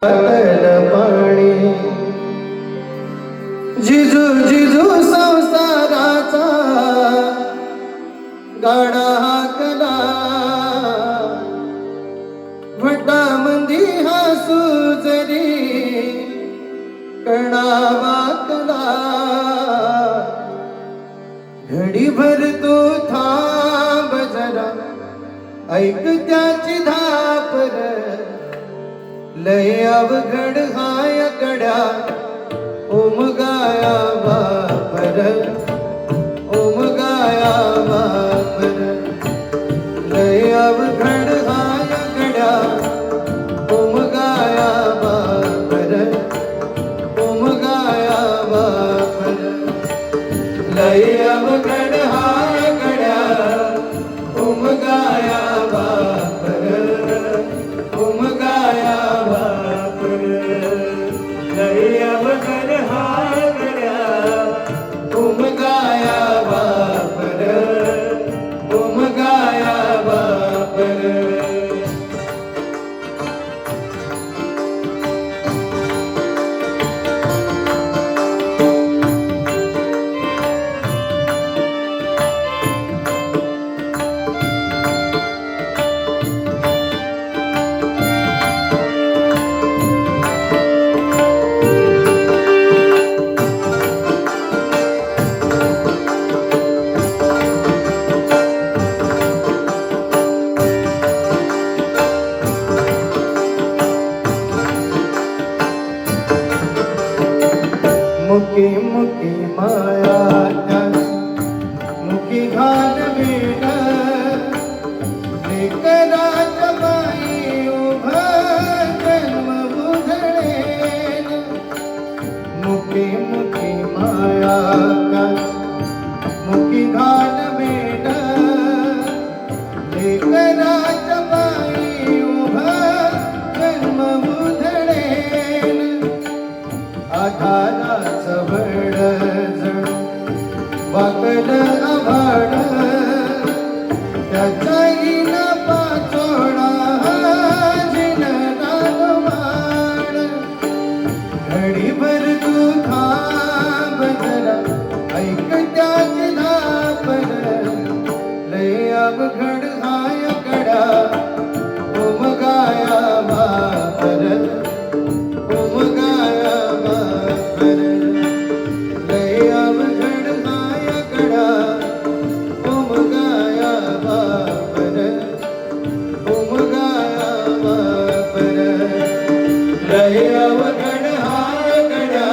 पाणी जिजू जिजू संसाराचा गाडा हाकला भटामंदी हसू जरी कणा वाकला घडीभर तो थांब जरा ऐक त्याची धापर लय अवघड हाय गड्या उमगाया बापर उमगाया बापर लय अवघड हाय गड्या उमगाया बापर उमगाया बापर लय अवघड हाय गड्या उमगाया बापर उमगाया बापर लय अवघड हाय गड्या उमगाया बापर उमगाया बापर मुकी मुकी माया मुकी घालवीन लेकराच बाई उभा जन्म बुधळेन मुकी मुकी माया मुकी घालवीन लेकराच बाई उभा जन्म बुधळेन आधाराचं बळ जण वाकड आभाड त्याचाही न पाचोळा जिनरान माड घडीभर तू थांब जरा ऐक त्याची धापर लय अवघड हाय गड्या उमगाया बापर उमगाया बापर लय अवघड हाय गड्या उमगाया बापर उमगाया बापर लय अवघड हाय गड्या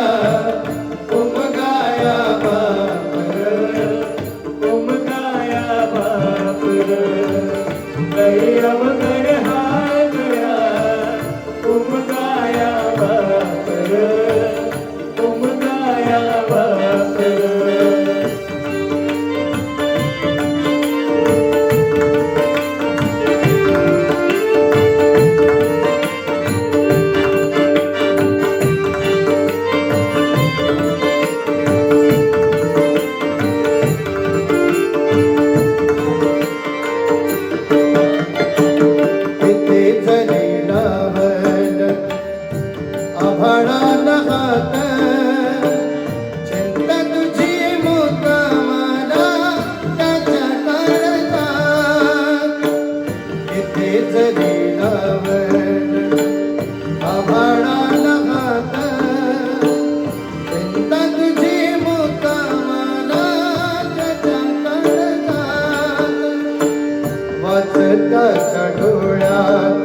उमगाया बापर उमगाया बापर लय अवघड हाय गड्या उमगाया बापर उमगाया बापर किती जरी लावल आभाळान हात चिंता तुझी मुक्कामाला त्याच्या काळजात किती जरी लावल आभाळान हात चिंता तुझी मुक्कामाला त्याच्या काळजात वाचताच्या डोळ्यात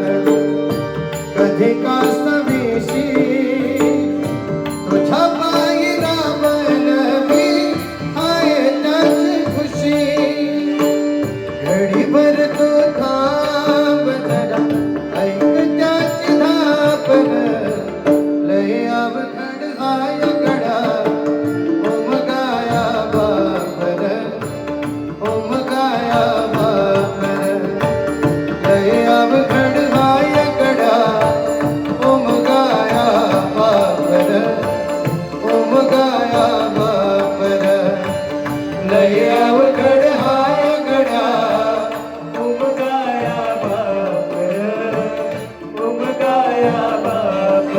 कधी कासवीशी तुझ्या पायी राबन मी हाय त्याची खुशी घडीभर तू थांब जरा ऐक त्याची धापर लय अवघड हाय गड्या उमगाया बापर उमगाया बापर लय अवघड हाय गड्या उमगाया बापर उमगाया बापर लय अवघड हाय गड्या उमगाया बापर उमगाया बापर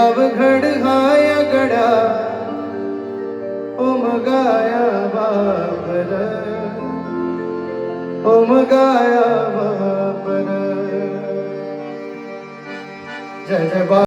अवघड हाय गड्या ओम गाया बापर ओम गाया बापर जय जय बा